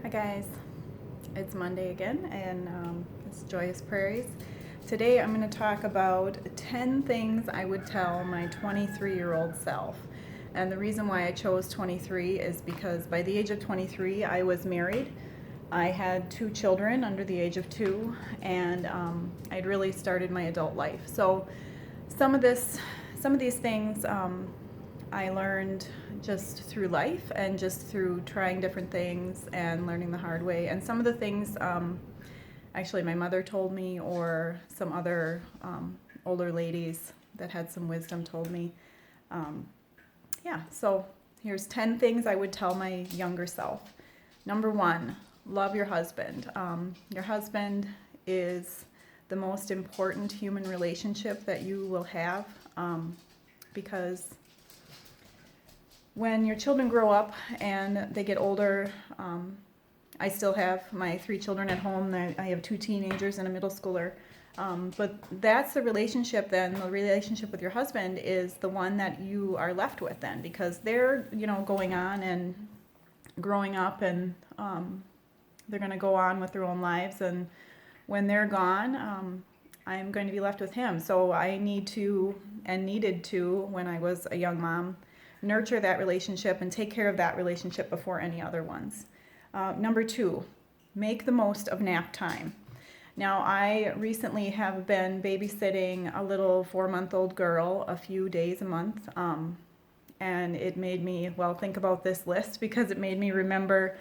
Hi guys, it's Monday again and it's Joyous Prairies. Today I'm going to talk about 10 things I would tell my 23-year-old self. And the reason why I chose 23 is because by the age of 23 I was married. I had 2 children under the age of 2 and I'd really started my adult life. So some of these things I learned just through life and just through trying different things and learning the hard way. And some of the things actually my mother told me, or some other older ladies that had some wisdom told me. So here's 10 things I would tell my younger self. Number 1, love your husband. Your husband is the most important human relationship that you will have, because when your children grow up and they get older, I still have my 3 children at home. I have 2 teenagers and a middle schooler. But that's the relationship then. The relationship with your husband is the one that you are left with then, because they're, going on and growing up, and they're going to go on with their own lives. And when they're gone, I'm going to be left with him. So I need to, and needed to, when I was a young mom, nurture that relationship and take care of that relationship before any other ones. Number 2, make the most of nap time. Now, I recently have been babysitting a little 4-month-old girl a few days a month, and it made me, think about this list, because it made me remember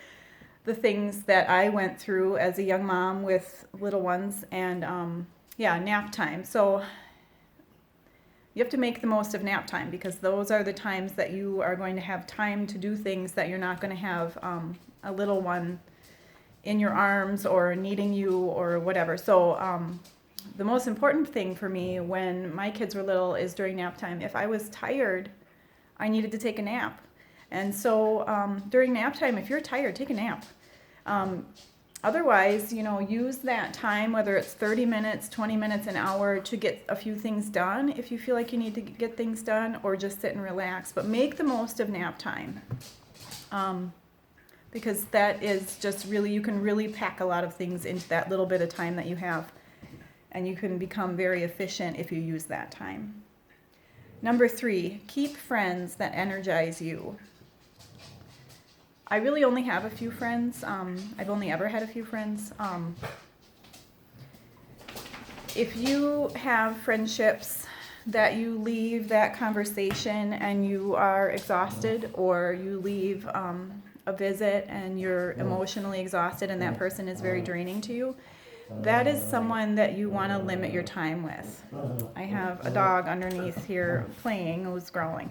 the things that I went through as a young mom with little ones, and nap time. So you have to make the most of nap time, because those are the times that you are going to have time to do things that you're not going to have a little one in your arms or needing you or whatever. So the most important thing for me when my kids were little is during nap time. If I was tired, I needed to take a nap. And so during nap time, if you're tired, take a nap. Otherwise, use that time, whether it's 30 minutes, 20 minutes, an hour, to get a few things done if you feel like you need to get things done, or just sit and relax. But make the most of nap time, because that is just really, you can really pack a lot of things into that little bit of time that you have, and you can become very efficient if you use that time. Number 3, keep friends that energize you. I really only have a few friends. I've only ever had a few friends. If you have friendships that you leave that conversation and you are exhausted, or you leave a visit and you're emotionally exhausted and that person is very draining to you, that is someone that you want to limit your time with. I have a dog underneath here playing who's growling.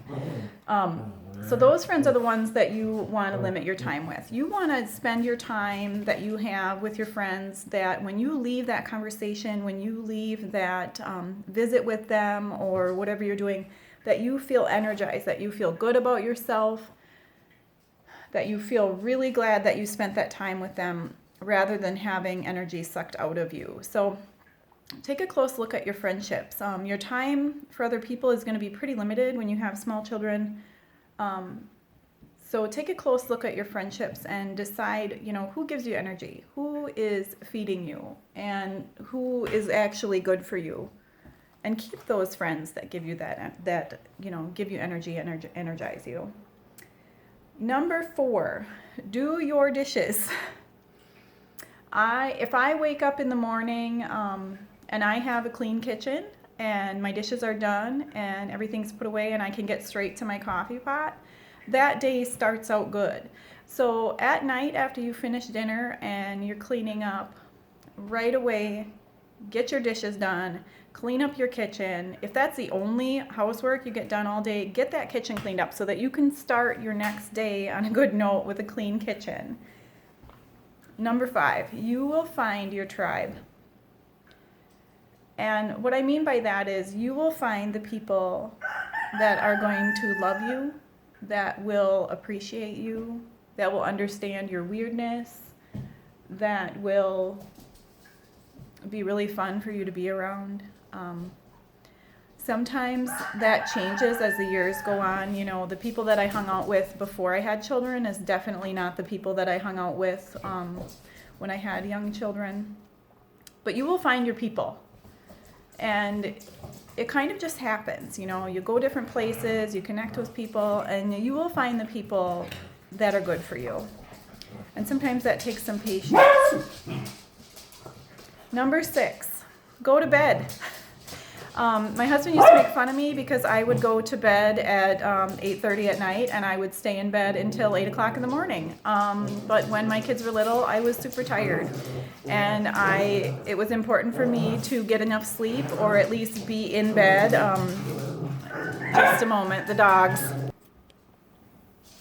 So those friends are the ones that you want to limit your time with. You want to spend your time that you have with your friends, that when you leave that conversation, when you leave that visit with them or whatever you're doing, that you feel energized, that you feel good about yourself, that you feel really glad that you spent that time with them, rather than having energy sucked out of you. So take a close look at your friendships. Your time for other people is going to be pretty limited when you have small children. So take a close look at your friendships and decide, who gives you energy, who is feeding you, and who is actually good for you. And keep those friends that give you that give you energy, energize you. Number 4, do your dishes. If I wake up in the morning and I have a clean kitchen and my dishes are done and everything's put away and I can get straight to my coffee pot, that day starts out good. So at night, after you finish dinner and you're cleaning up, right away, get your dishes done, clean up your kitchen. If that's the only housework you get done all day, get that kitchen cleaned up so that you can start your next day on a good note with a clean kitchen. Number 5, you will find your tribe. And what I mean by that is you will find the people that are going to love you, that will appreciate you, that will understand your weirdness, that will be really fun for you to be around. Sometimes that changes as the years go on. You know, the people that I hung out with before I had children is definitely not the people that I hung out with when I had young children. But you will find your people. And it kind of just happens, you know, you go different places, you connect with people, and you will find the people that are good for you. And sometimes that takes some patience. Number 6, go to bed. My husband used to make fun of me because I would go to bed at 8:30 at night, and I would stay in bed until 8 o'clock in the morning. But when my kids were little, I was super tired, and it was important for me to get enough sleep, or at least be in bed. Just a moment, the dogs.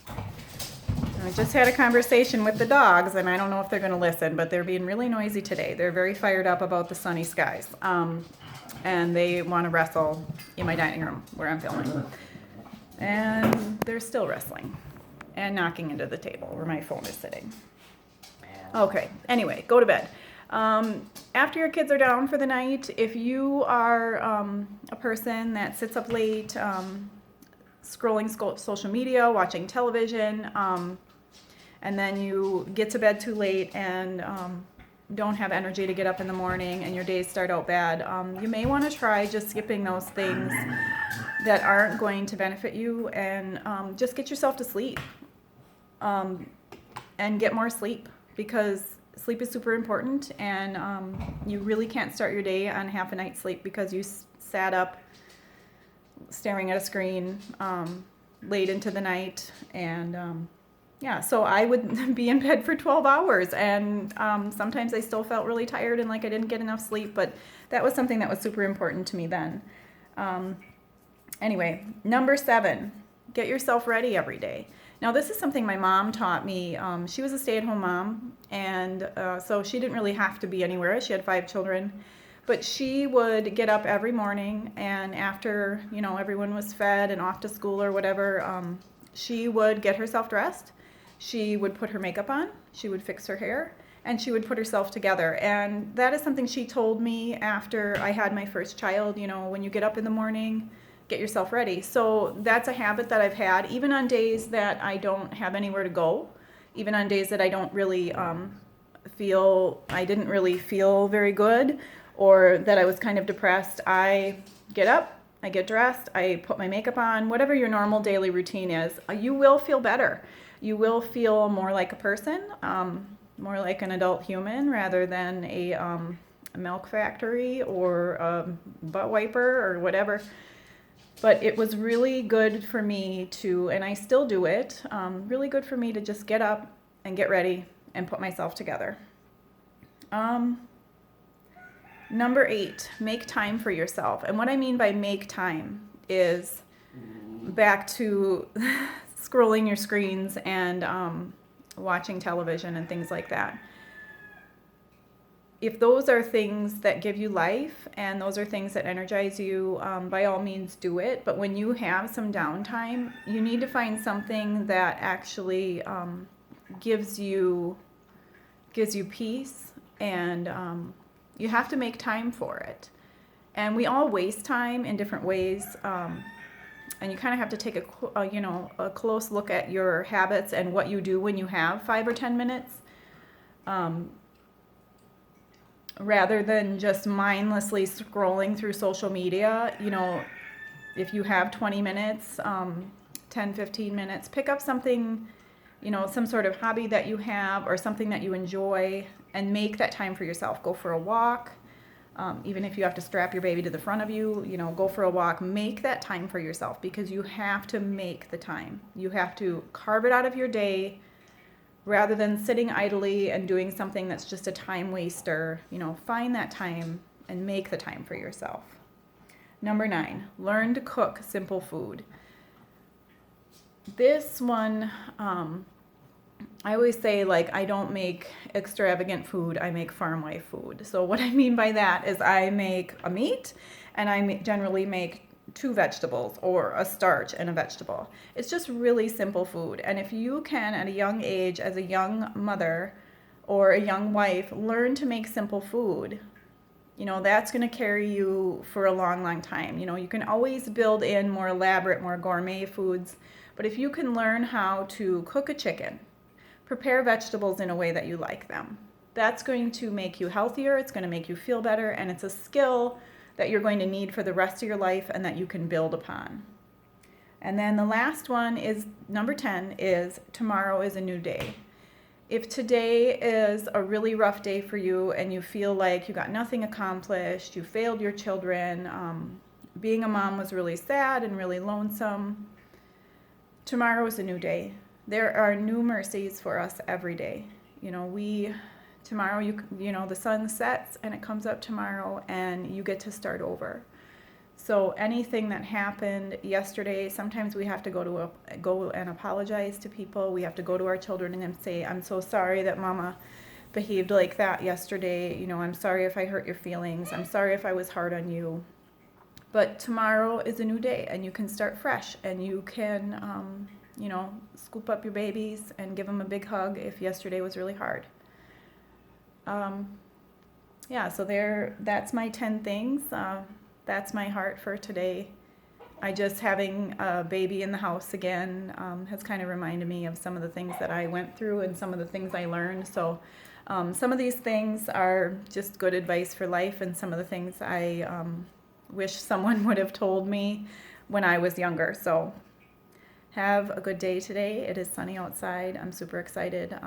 I just had a conversation with the dogs, and I don't know if they're going to listen, but they're being really noisy today. They're very fired up about the sunny skies. And they want to wrestle in my dining room where I'm filming. And they're still wrestling and knocking into the table where my phone is sitting. Okay, anyway, go to bed. After your kids are down for the night, if you are a person that sits up late, scrolling social media, watching television, and then you get to bed too late and don't have energy to get up in the morning and your days start out bad, you may want to try just skipping those things that aren't going to benefit you, and just get yourself to sleep, and get more sleep, because sleep is super important, and you really can't start your day on half a night's sleep because you sat up staring at a screen late into the night. And yeah, so I would be in bed for 12 hours, and sometimes I still felt really tired and like I didn't get enough sleep, but that was something that was super important to me then. Anyway, number 7, get yourself ready every day. Now, this is something my mom taught me. She was a stay-at-home mom, and so she didn't really have to be anywhere. She had 5 children. But she would get up every morning, and after, you know, everyone was fed and off to school or whatever, she would get herself dressed. She would put her makeup on, she would fix her hair, and she would put herself together. And that is something she told me after I had my first child. You know, when you get up in the morning, get yourself ready. So that's a habit that I've had, even on days that I don't have anywhere to go, even on days that I don't really I didn't really feel very good, or that I was kind of depressed. I get up, I get dressed, I put my makeup on, whatever your normal daily routine is, you will feel better. You will feel more like a person, more like an adult human rather than a milk factory or a butt wiper or whatever. But it was really good for me to, and I still do it, really good for me to just get up and get ready and put myself together. Number 8, make time for yourself. And what I mean by make time is back to scrolling your screens and watching television and things like that. If those are things that give you life and those are things that energize you, by all means do it. But when you have some downtime, you need to find something that actually gives you peace, and you have to make time for it. And we all waste time in different ways, and you kind of have to take a close look at your habits and what you do when you have 5 or 10 minutes. Rather than just mindlessly scrolling through social media. You know, if you have 20 minutes, 10, 15 minutes, pick up something, you know, some sort of hobby that you have or something that you enjoy, and make that time for yourself. Go for a walk. Even if you have to strap your baby to the front of you, you know, go for a walk. Make that time for yourself, because you have to make the time. You have to carve it out of your day, rather than sitting idly and doing something that's just a time waster. You know, find that time and make the time for yourself. Number 9, learn to cook simple food. This one, I always say, like, I don't make extravagant food, I make farm life food. So what I mean by that is I make a meat, and I generally make 2 vegetables, or a starch and a vegetable. It's just really simple food. And if you can, at a young age, as a young mother or a young wife, learn to make simple food, that's going to carry you for a long, long time. You can always build in more elaborate, more gourmet foods, but if you can learn how to cook a chicken, prepare vegetables in a way that you like them, that's going to make you healthier, it's going to make you feel better, and it's a skill that you're going to need for the rest of your life and that you can build upon. And then the last one is number 10 is tomorrow is a new day. If today is a really rough day for you and you feel like you got nothing accomplished, you failed your children, being a mom was really sad and really lonesome, tomorrow is a new day. There are new mercies for us every day. Tomorrow, the sun sets and it comes up tomorrow and you get to start over. So anything that happened yesterday, sometimes we have to go and apologize to people. We have to go to our children and say, I'm so sorry that mama behaved like that yesterday. I'm sorry if I hurt your feelings. I'm sorry if I was hard on you. But tomorrow is a new day and you can start fresh and you can, scoop up your babies and give them a big hug if yesterday was really hard. So that's my 10 things. That's my heart for today. Having a baby in the house again has kind of reminded me of some of the things that I went through and some of the things I learned. So some of these things are just good advice for life, and some of the things I wish someone would have told me when I was younger. So have a good day today. It is sunny outside. I'm super excited.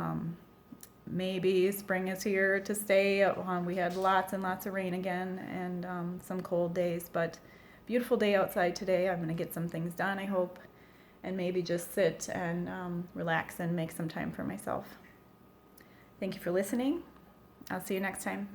Maybe spring is here to stay. We had lots and lots of rain again and some cold days, but beautiful day outside today. I'm going to get some things done, I hope, and maybe just sit and relax and make some time for myself. Thank you for listening. I'll see you next time.